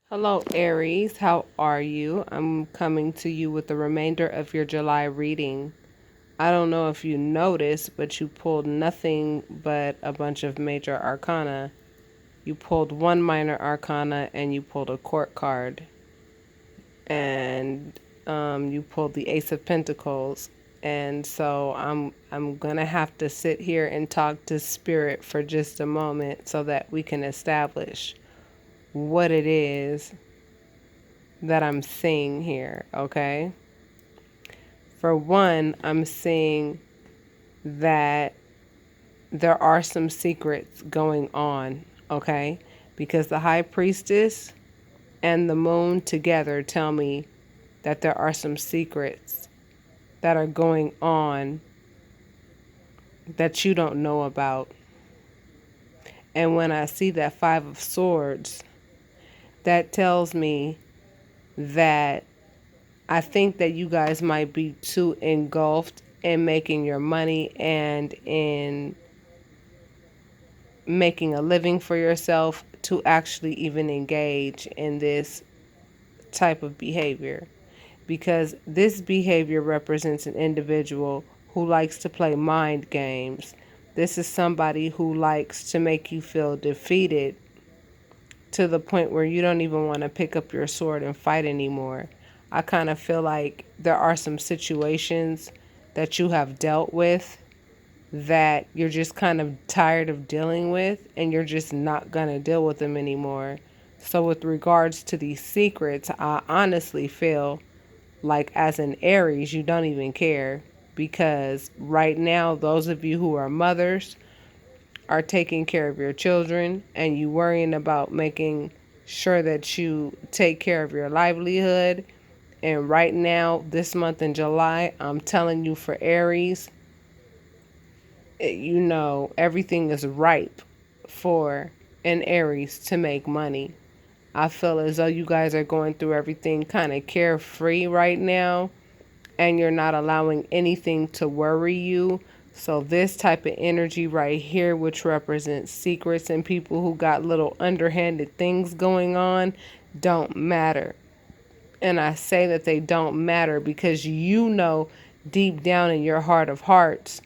Hello, Aries. How are you? I'm coming to you with the remainder of your July reading. I don't know if you noticed, but you pulled nothing but a bunch of major arcana. You pulled one minor arcana and you pulled a court card. And you pulled the Ace of Pentacles. And so I'm gonna have to sit here and talk to Spirit for just a moment so that we can establish what it is that I'm seeing here, okay? For one, I'm seeing that there are some secrets going on, okay? Because the High Priestess and the Moon together tell me that there are some secrets that are going on that you don't know about. And when I see that Five of Swords, that tells me that I think that you guys might be too engulfed in making your money and in making a living for yourself to actually even engage in this type of behavior. Because this behavior represents an individual who likes to play mind games. This is somebody who likes to make you feel defeated to the point where you don't even want to pick up your sword and fight anymore. I kind of feel like there are some situations that you have dealt with that you're just kind of tired of dealing with and you're just not going to deal with them anymore. So, with regards to these secrets, I honestly feel like as an Aries, you don't even care because right now, those of you who are mothers are taking care of your children and you worrying about making sure that you take care of your livelihood. And right now, this month in July, I'm telling you for Aries, everything is ripe for an Aries to make money. I feel as though you guys are going through everything kind of carefree right now and you're not allowing anything to worry you. So this type of energy right here, which represents secrets and people who got little underhanded things going on, don't matter. And I say that they don't matter because you know deep down in your heart of hearts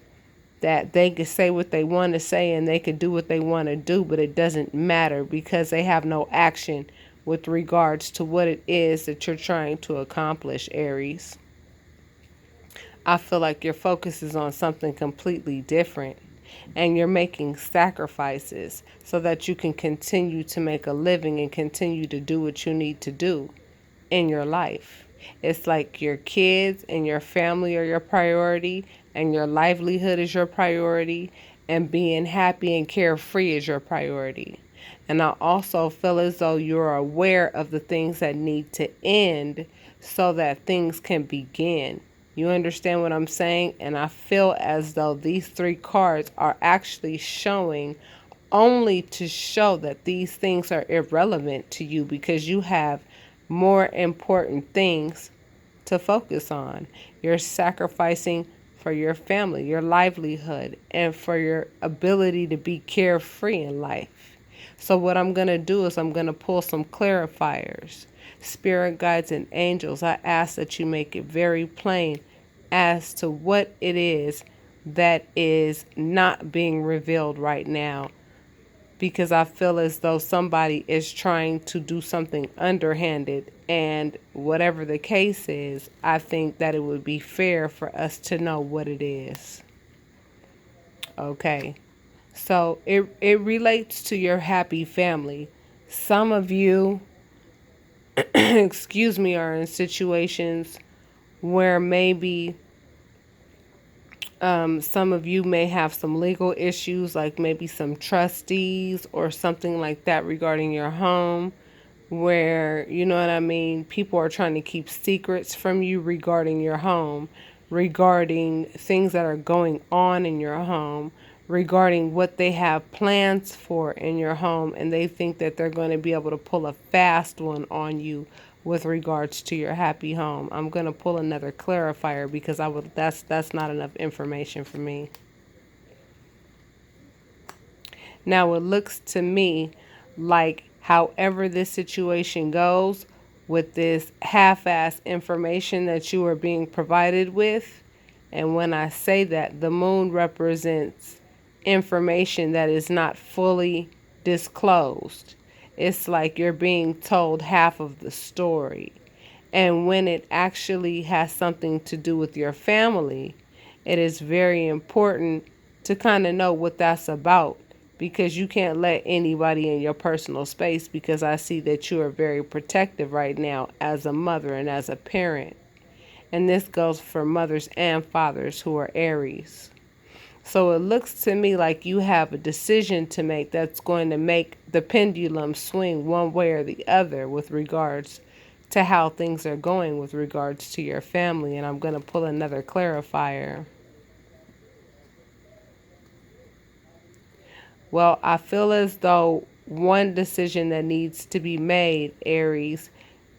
that they could say what they want to say and they could do what they want to do, but it doesn't matter because they have no action with regards to what it is that you're trying to accomplish, Aries. I feel like your focus is on something completely different and you're making sacrifices so that you can continue to make a living and continue to do what you need to do in your life. It's like your kids and your family are your priority and your livelihood is your priority and being happy and carefree is your priority. And I also feel as though you're aware of the things that need to end so that things can begin. You understand what I'm saying? And I feel as though these three cards are actually showing only to show that these things are irrelevant to you because you have more important things to focus on. You're sacrificing for your family, your livelihood, and for your ability to be carefree in life. So, what I'm going to do is I'm going to pull some clarifiers. Spirit guides and angels, I ask that you make it very plain as to what it is that is not being revealed right now because I feel as though somebody is trying to do something underhanded. And whatever the case is, I think that it would be fair for us to know what it is. Okay. So it relates to your happy family. Some of you, excuse me, are in situations where maybe some of you may have some legal issues, like maybe some trustees or something like that regarding your home, where, you know what I mean, people are trying to keep secrets from you regarding your home, regarding things that are going on in your home, regarding what they have plans for in your home, and they think that they're going to be able to pull a fast one on you with regards to your happy home. I'm going to pull another clarifier because that's not enough information for me. Now it looks to me like However, this situation goes with this half-ass information that you are being provided with. And when I say that, the moon represents information that is not fully disclosed. It's like you're being told half of the story. And when it actually has something to do with your family, it is very important to kind of know what that's about, because you can't let anybody in your personal space, because I see that you are very protective right now as a mother and as a parent. And this goes for mothers and fathers who are Aries. So it looks to me like you have a decision to make that's going to make the pendulum swing one way or the other with regards to how things are going with regards to your family. And I'm going to pull another clarifier. Well, I feel as though one decision that needs to be made, Aries,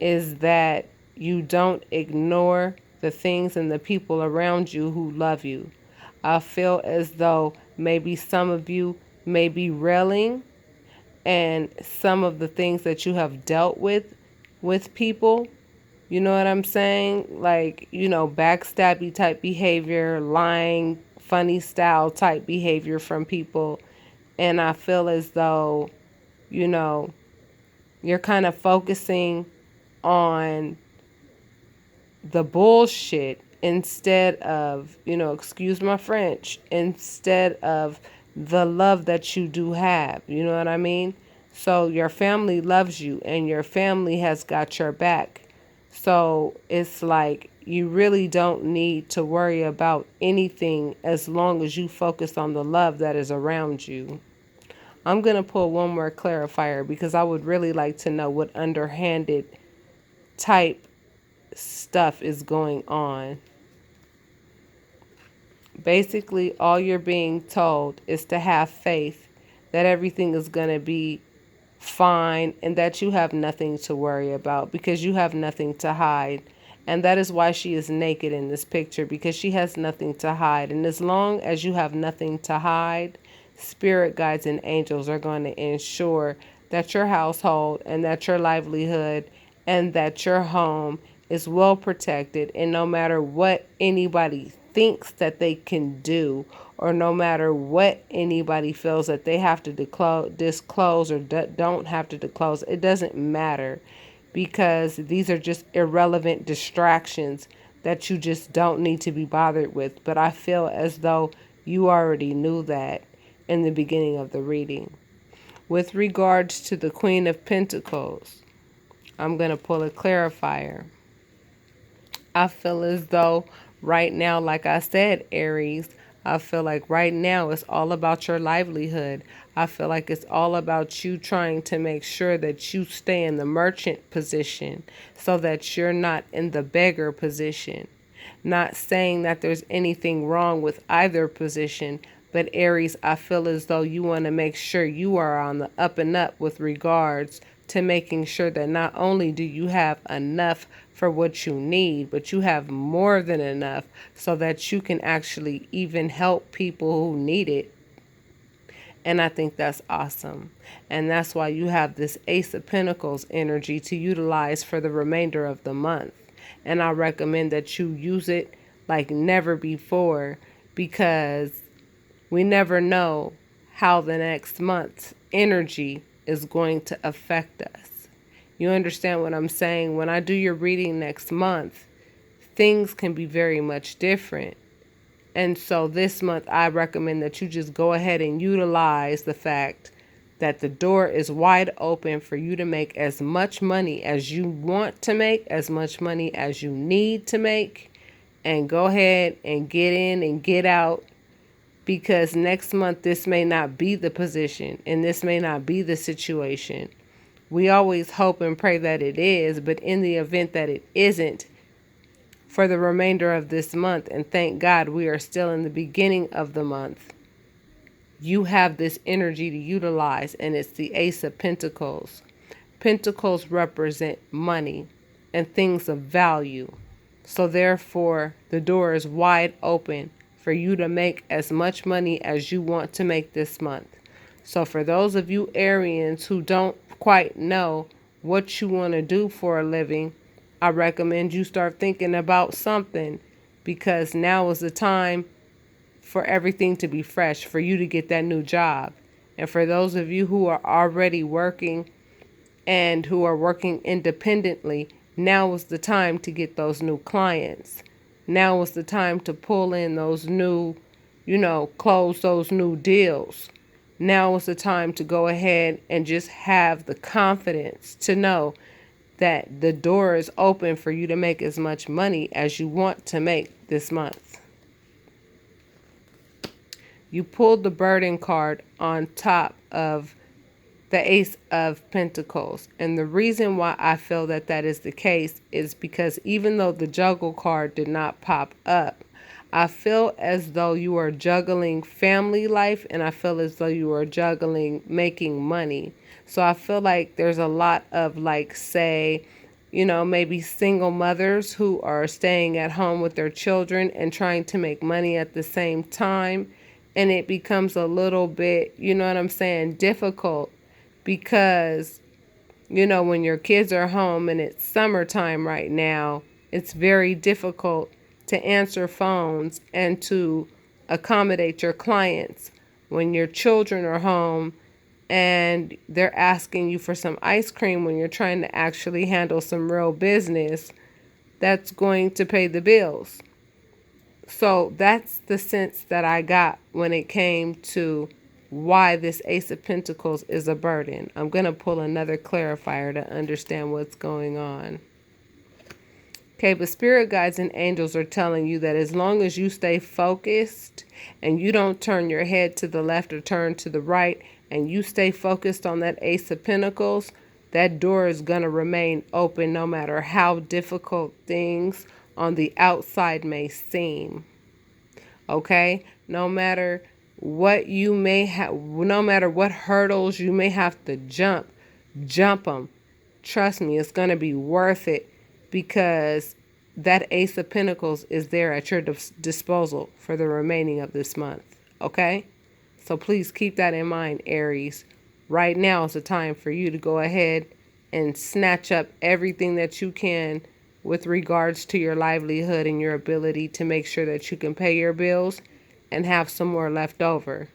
is that you don't ignore the things and the people around you who love you. I feel as though maybe some of you may be railing and some of the things that you have dealt with people. You know what I'm saying? Like, backstabby type behavior, lying, funny style type behavior from people. And I feel as though, you know, you're kind of focusing on the bullshit instead of, excuse my French, instead of the love that you do have. You know what I mean? So your family loves you and your family has got your back. So it's like you really don't need to worry about anything as long as you focus on the love that is around you. I'm going to pull one more clarifier because I would really like to know what underhanded type stuff is going on. Basically, all you're being told is to have faith that everything is going to be fine and that you have nothing to worry about because you have nothing to hide. And that is why she is naked in this picture, because she has nothing to hide. And as long as you have nothing to hide, spirit guides and angels are going to ensure that your household and that your livelihood and that your home is well protected. And no matter what anybody thinks that they can do, or no matter what anybody feels that they have to disclose or don't have to disclose, it doesn't matter, because these are just irrelevant distractions that you just don't need to be bothered with. But I feel as though you already knew that in the beginning of the reading. With regards to the Queen of Pentacles, I'm going to pull a clarifier. I feel as though right now, like I said, Aries, I feel like right now it's all about your livelihood. I feel like it's all about you trying to make sure that you stay in the merchant position so that you're not in the beggar position. Not saying that there's anything wrong with either position, but Aries, I feel as though you want to make sure you are on the up and up with regards to making sure that not only do you have enough for what you need, but you have more than enough so that you can actually even help people who need it. And I think that's awesome. And that's why you have this Ace of Pentacles energy to utilize for the remainder of the month. And I recommend that you use it like never before, because we never know how the next month's energy is going to affect us. You understand what I'm saying? When I do your reading next month, things can be very much different. And so this month, I recommend that you just go ahead and utilize the fact that the door is wide open for you to make as much money as you want to make, as much money as you need to make, and go ahead and get in and get out. Because next month, this may not be the position and this may not be the situation. We always hope and pray that it is, but in the event that it isn't, for the remainder of this month, and thank God we are still in the beginning of the month, you have this energy to utilize, and it's the Ace of Pentacles. Pentacles represent money and things of value. So therefore, the door is wide open for you to make as much money as you want to make this month. So for those of you Arians who don't quite know what you want to do for a living, I recommend you start thinking about something, because now is the time for everything to be fresh, for you to get that new job. And for those of you who are already working and who are working independently, now is the time to get those new clients. Now is the time to pull in those new, close those new deals. Now is the time to go ahead and just have the confidence to know that the door is open for you to make as much money as you want to make this month. You pulled the burden card on top of the Ace of Pentacles. And the reason why I feel that that is the case is because even though the juggle card did not pop up, I feel as though you are juggling family life, and I feel as though you are juggling making money. So I feel like there's a lot of, like, say, maybe single mothers who are staying at home with their children and trying to make money at the same time. And it becomes a little bit, you know what I'm saying, difficult, because, when your kids are home and it's summertime right now, it's very difficult to answer phones and to accommodate your clients. When your children are home and they're asking you for some ice cream when you're trying to actually handle some real business that's going to pay the bills. So that's the sense that I got when it came to why this Ace of Pentacles is a burden. I'm going to pull another clarifier to understand what's going on. Okay, but spirit guides and angels are telling you that as long as you stay focused and you don't turn your head to the left or turn to the right, and you stay focused on that Ace of Pentacles, that door is going to remain open no matter how difficult things on the outside may seem. Okay? No matter what you may have, no matter what hurdles you may have to jump them. Trust me, it's going to be worth it, because that Ace of Pentacles is there at your disposal for the remaining of this month. Okay? So please keep that in mind, Aries. Right now is the time for you to go ahead and snatch up everything that you can with regards to your livelihood and your ability to make sure that you can pay your bills and have some more left over.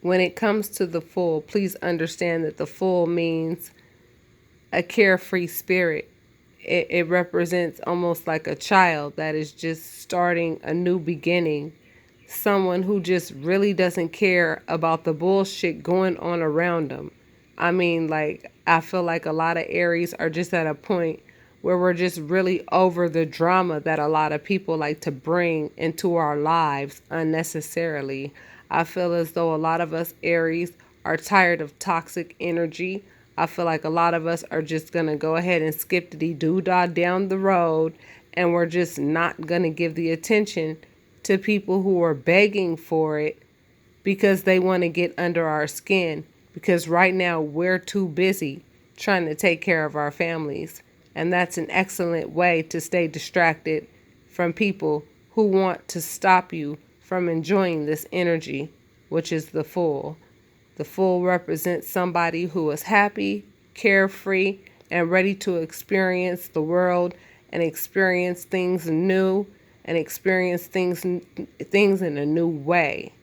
When it comes to the Fool, please understand that the Fool means a carefree spirit. It represents almost like a child that is just starting a new beginning. Someone who just really doesn't care about the bullshit going on around them. I mean, like, I feel like a lot of Aries are just at a point where we're just really over the drama that a lot of people like to bring into our lives unnecessarily. I feel as though a lot of us Aries are tired of toxic energy. I feel like a lot of us are just going to go ahead and skip the doo-dah down the road, and we're just not going to give the attention to people who are begging for it because they want to get under our skin. Because right now we're too busy trying to take care of our families. And that's an excellent way to stay distracted from people who want to stop you from enjoying this energy, which is the Fool. The Fool represents somebody who is happy, carefree, and ready to experience the world and experience things new and experience things in a new way.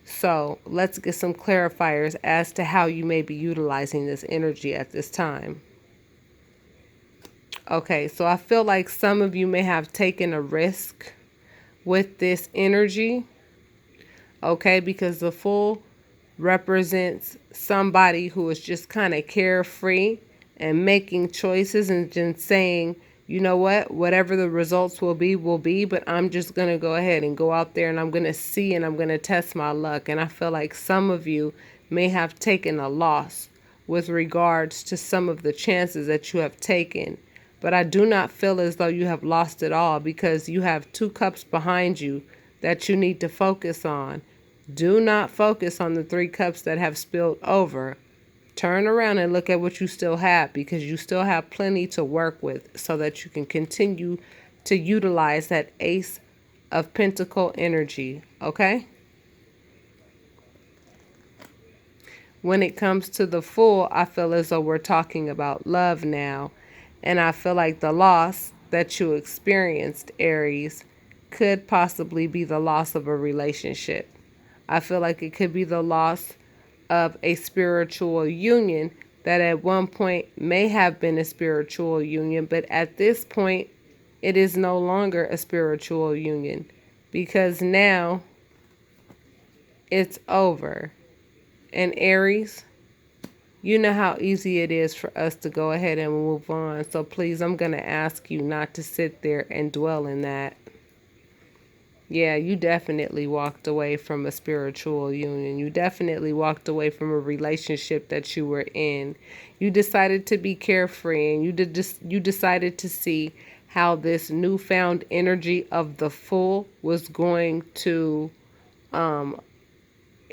So let's get some clarifiers as to how you may be utilizing this energy at this time. Okay, so I feel like some of you may have taken a risk with this energy. Okay, because the Fool represents somebody who is just kind of carefree and making choices and just saying, you know what, whatever the results will be, but I'm just going to go ahead and go out there and I'm going to see and I'm going to test my luck. And I feel like some of you may have taken a loss with regards to some of the chances that you have taken. But I do not feel as though you have lost it all, because you have 2 cups behind you that you need to focus on. Do not focus on the 3 cups that have spilled over. Turn around and look at what you still have, because you still have plenty to work with so that you can continue to utilize that Ace of Pentacle energy. Okay? When it comes to the Fool, I feel as though we're talking about love now. And I feel like the loss that you experienced, Aries, could possibly be the loss of a relationship. I feel like it could be the loss of a spiritual union that at one point may have been a spiritual union, but at this point, it is no longer a spiritual union because now it's over. And Aries, you know how easy it is for us to go ahead and move on. So please, I'm going to ask you not to sit there and dwell in that. Yeah, you definitely walked away from a spiritual union. You definitely walked away from a relationship that you were in. You decided to be carefree, and you decided to see how this newfound energy of the Fool was going to um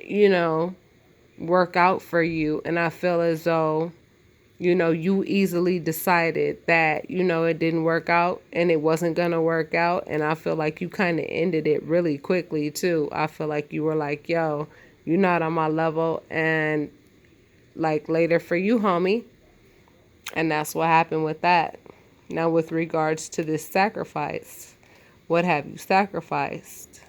you know work out for you. And I feel as though you easily decided that, it didn't work out and it wasn't going to work out. And I feel like you kind of ended it really quickly, too. I feel like you were like, yo, you're not on my level. And like later for you, homie. And that's what happened with that. Now, with regards to this sacrifice, what have you sacrificed?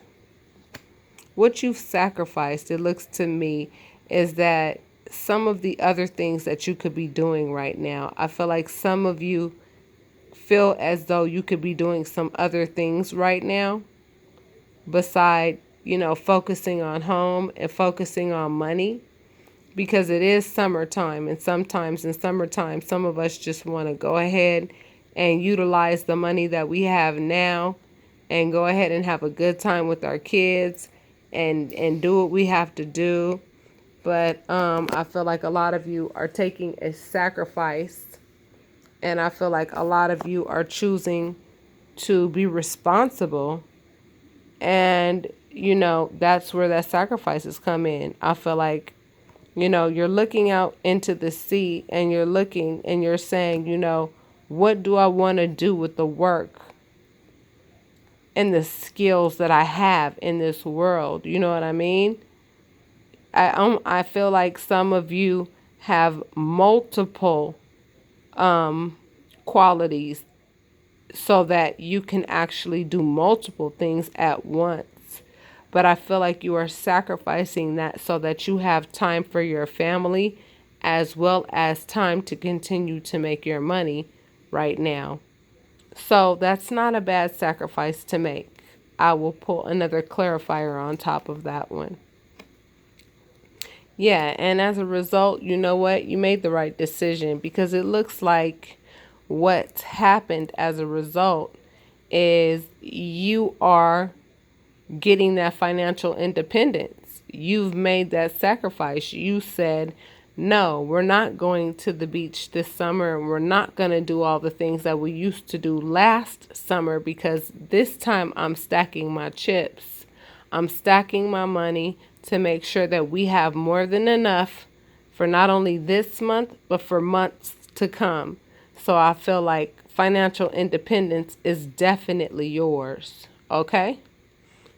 What you've sacrificed, it looks to me, is that some of the other things that you could be doing right now. I feel like some of you feel as though you could be doing some other things right now beside, focusing on home and focusing on money, because it is summertime, and sometimes in summertime, some of us just want to go ahead and utilize the money that we have now and go ahead and have a good time with our kids and do what we have to do. But I feel like a lot of you are taking a sacrifice, and I feel like a lot of you are choosing to be responsible. And, that's where that sacrifices come in. I feel like, you're looking out into the sea and you're looking and you're saying, what do I want to do with the work and the skills that I have in this world? You know what I mean? I feel like some of you have multiple qualities so that you can actually do multiple things at once. But I feel like you are sacrificing that so that you have time for your family as well as time to continue to make your money right now. So that's not a bad sacrifice to make. I will pull another clarifier on top of that one. Yeah, and as a result, you know what? You made the right decision, because it looks like what's happened as a result is you are getting that financial independence. You've made that sacrifice. You said, no, we're not going to the beach this summer. We're not going to do all the things that we used to do last summer, because this time I'm stacking my chips. I'm stacking my money to make sure that we have more than enough for not only this month, but for months to come. So I feel like financial independence is definitely yours. Okay?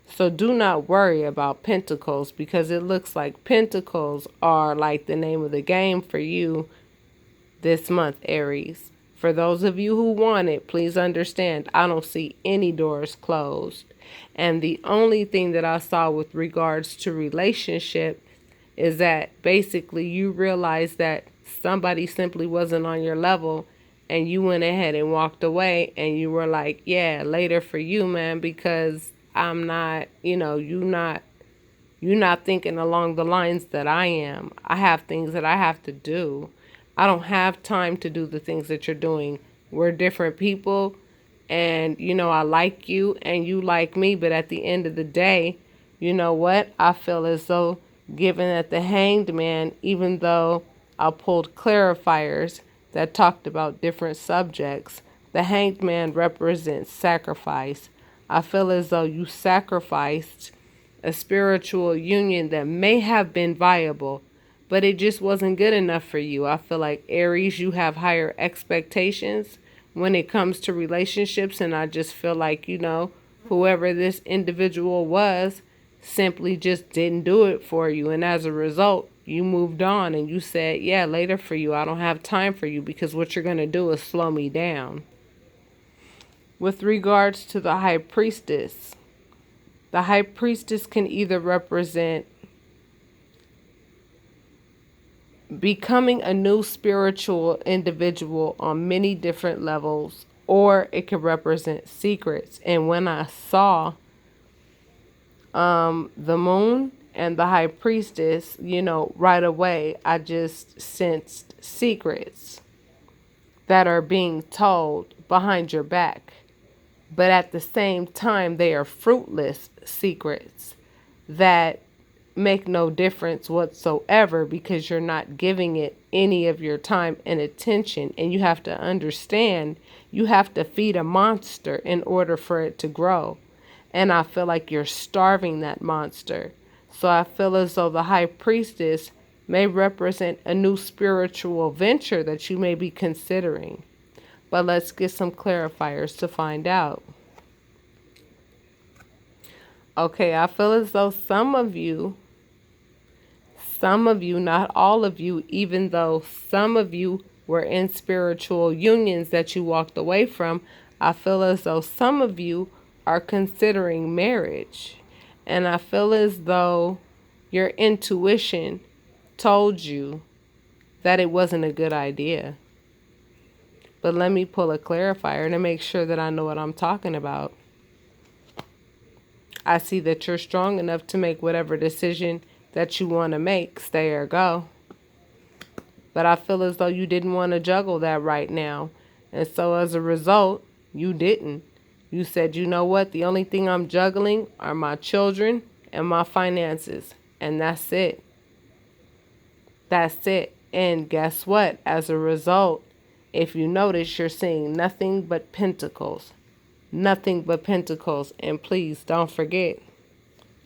So do not worry about pentacles, because it looks like pentacles are like the name of the game for you this month, Aries. For those of you who want it, please understand, I don't see any doors closed. And the only thing that I saw with regards to relationship is that basically you realized that somebody simply wasn't on your level, and you went ahead and walked away, and you were like, yeah, later for you, man, because I'm not, you're not thinking along the lines that I am. I have things that I have to do. I don't have time to do the things that you're doing. We're different people, and, I like you and you like me, but at the end of the day, you know what? I feel as though, given that the Hanged Man, even though I pulled clarifiers that talked about different subjects, the Hanged Man represents sacrifice. I feel as though you sacrificed a spiritual union that may have been viable, but it just wasn't good enough for you. I feel like, Aries, you have higher expectations when it comes to relationships, and I just feel like, whoever this individual was simply just didn't do it for you, and as a result, You moved on and you said, yeah, later for you. I don't have time for you because what you're going to do is slow me down. With regards to the high priestess, the high priestess can either represent becoming a new spiritual individual on many different levels, or it could represent secrets. And when I saw the moon and the high priestess, right away, I just sensed secrets that are being told behind your back. But at the same time, they are fruitless secrets that make no difference whatsoever because you're not giving it any of your time and attention. And you have to understand, you have to feed a monster in order for it to grow. And I feel like you're starving that monster. So I feel as though the high priestess may represent a new spiritual venture that you may be considering. But let's get some clarifiers to find out. Okay, I feel as though some of you, not all of you, even though some of you were in spiritual unions that you walked away from, I feel as though some of you are considering marriage. And I feel as though your intuition told you that it wasn't a good idea. But let me pull a clarifier to make sure that I know what I'm talking about. I see that you're strong enough to make whatever decision that you want to make, stay or go. But I feel as though you didn't want to juggle that right now. And so as a result, you didn't. You said, you know what? The only thing I'm juggling are my children and my finances. And that's it. That's it. And guess what? As a result, if you notice, you're seeing nothing but pentacles. Nothing but pentacles. And please don't forget,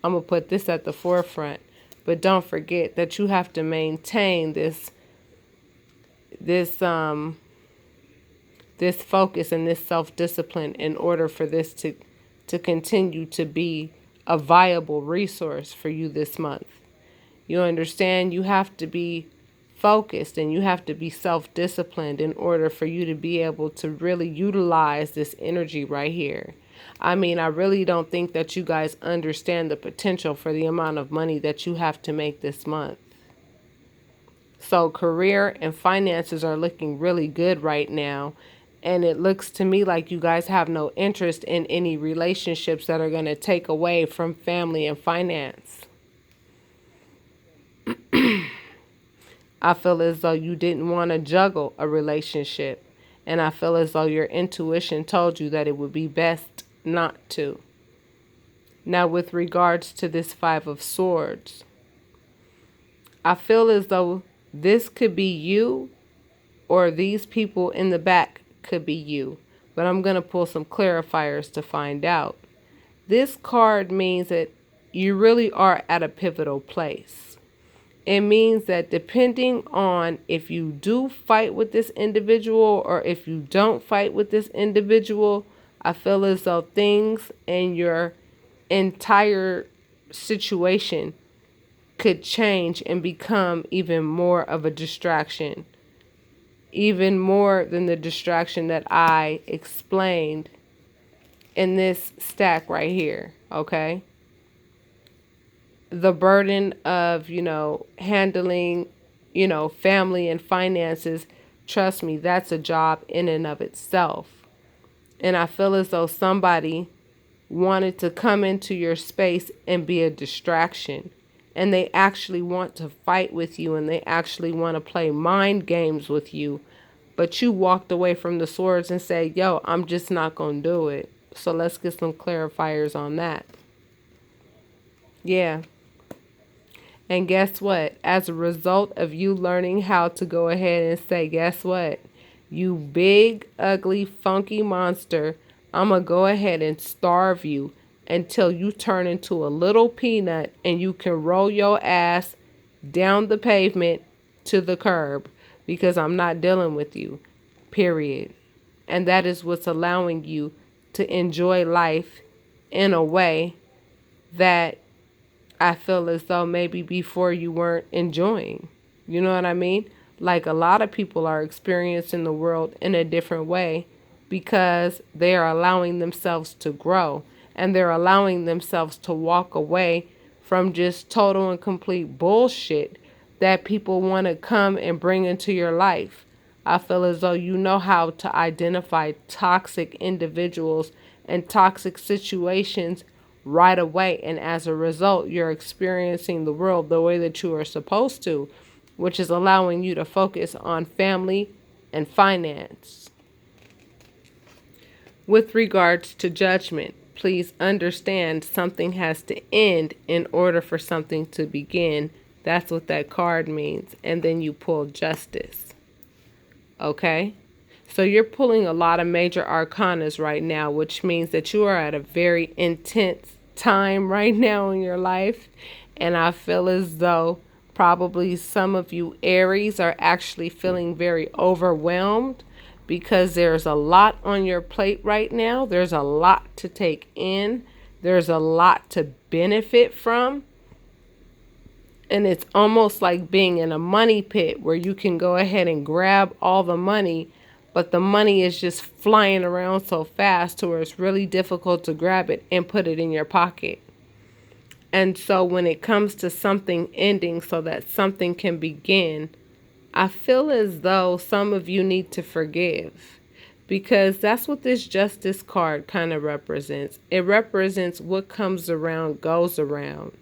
I'm going to put this at the forefront. But don't forget that you have to maintain this focus and this self-discipline in order for this to continue to be a viable resource for you this month. You understand? You have to be focused and you have to be self-disciplined in order for you to be able to really utilize this energy right here. I mean, I really don't think that you guys understand the potential for the amount of money that you have to make this month. So career and finances are looking really good right now. And it looks to me like you guys have no interest in any relationships that are going to take away from family and finance. I feel as though you didn't want to juggle a relationship. And I feel as though your intuition told you that it would be best not to. Now, with regards to this Five of Swords, I feel as though this could be you or these people in the back could be you. But I'm going to pull some clarifiers to find out. This card means that you really are at a pivotal place. It means that depending on if you do fight with this individual or if you don't fight with this individual, I feel as though things in your entire situation could change and become even more of a distraction. Even more than the distraction that I explained in this stack right here, okay? The burden of, handling, family and finances, trust me, that's a job in and of itself. And I feel as though somebody wanted to come into your space and be a distraction. And they actually want to fight with you and they actually want to play mind games with you. But you walked away from the swords and said, yo, I'm just not going to do it. So let's get some clarifiers on that. Yeah. And guess what? As a result of you learning how to go ahead and say, guess what? You big, ugly, funky monster, I'm going to go ahead and starve you until you turn into a little peanut and you can roll your ass down the pavement to the curb because I'm not dealing with you, period. And that is what's allowing you to enjoy life in a way that I feel as though maybe before you weren't enjoying. You know what I mean? Like a lot of people are experiencing the world in a different way because they are allowing themselves to grow and they're allowing themselves to walk away from just total and complete bullshit that people want to come and bring into your life. I feel as though you know how to identify toxic individuals and toxic situations right away. And as a result, you're experiencing the world the way that you are supposed to, which is allowing you to focus on family and finance. With regards to judgment, please understand something has to end in order for something to begin. That's what that card means. And then you pull justice. Okay? So you're pulling a lot of major arcanas right now, which means that you are at a very intense time right now in your life. And I feel as though probably some of you Aries are actually feeling very overwhelmed because there's a lot on your plate right now. There's a lot to take in. There's a lot to benefit from. And it's almost like being in a money pit where you can go ahead and grab all the money, but the money is just flying around so fast to where it's really difficult to grab it and put it in your pocket. And so when it comes to something ending so that something can begin, I feel as though some of you need to forgive, because that's what this justice card kind of represents. It represents what comes around goes around.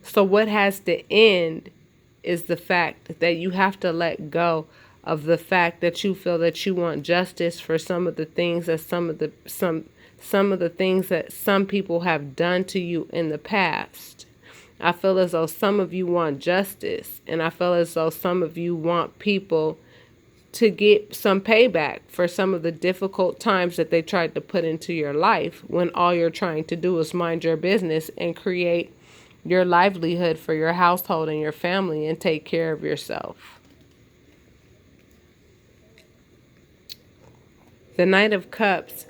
So what has to end is the fact that you have to let go of the fact that you feel that you want justice for some of the things that some of the things that some people have done to you in the past. I feel as though some of you want justice, and I feel as though some of you want people to get some payback for some of the difficult times that they tried to put into your life when all you're trying to do is mind your business and create your livelihood for your household and your family and take care of yourself. The Knight of Cups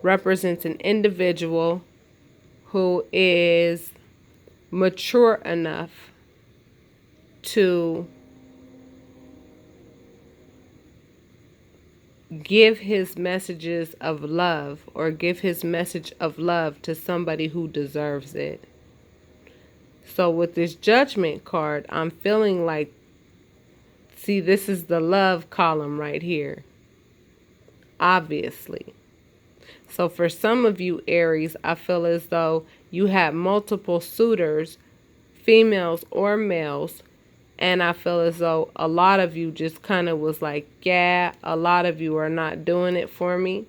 represents an individual who is mature enough to give his messages of love or give his message of love to somebody who deserves it. So with this Judgment card, I'm feeling like, see, this is the love column right here. Obviously. So for some of you Aries, I feel as though you have multiple suitors, females or males, and I feel as though a lot of you just kind of was like, yeah, a lot of you are not doing it for me.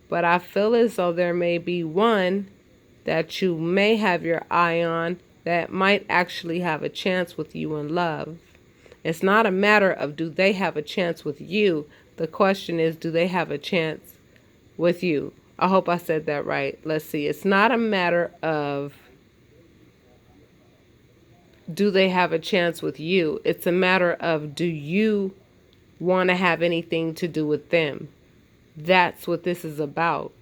But I feel as though there may be one that you may have your eye on that might actually have a chance with you in love. It's not a matter of do they have a chance with you. The question is, do they have a chance with you? I hope I said that right. Let's see. It's not a matter of do they have a chance with you. It's a matter of do you want to have anything to do with them. That's what this is about.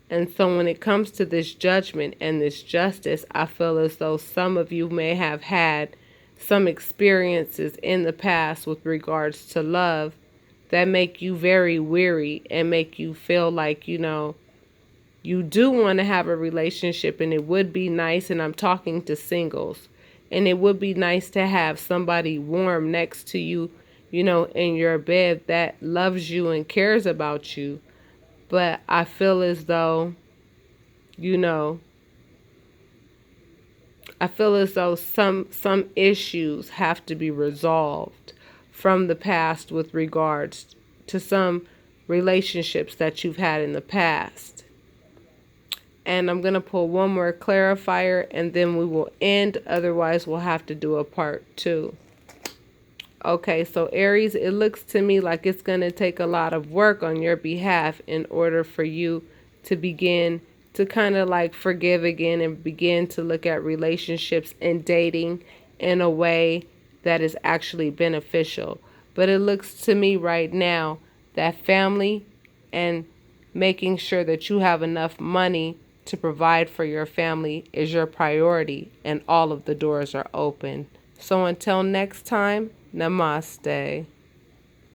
And so when it comes to this judgment and this justice, I feel as though some of you may have had some experiences in the past with regards to love that make you very weary and make you feel like, you do want to have a relationship, and it would be nice, and I'm talking to singles, and it would be nice to have somebody warm next to you, in your bed that loves you and cares about you. But I feel as though, I feel as though some issues have to be resolved from the past with regards to some relationships that you've had in the past. And I'm going to pull one more clarifier and then we will end. Otherwise, we'll have to do a part 2. Okay, so Aries, it looks to me like it's going to take a lot of work on your behalf in order for you to begin to kind of like forgive again and begin to look at relationships and dating in a way that is actually beneficial. But it looks to me right now that family and making sure that you have enough money to provide for your family is your priority and all of the doors are open. So until next time, namaste.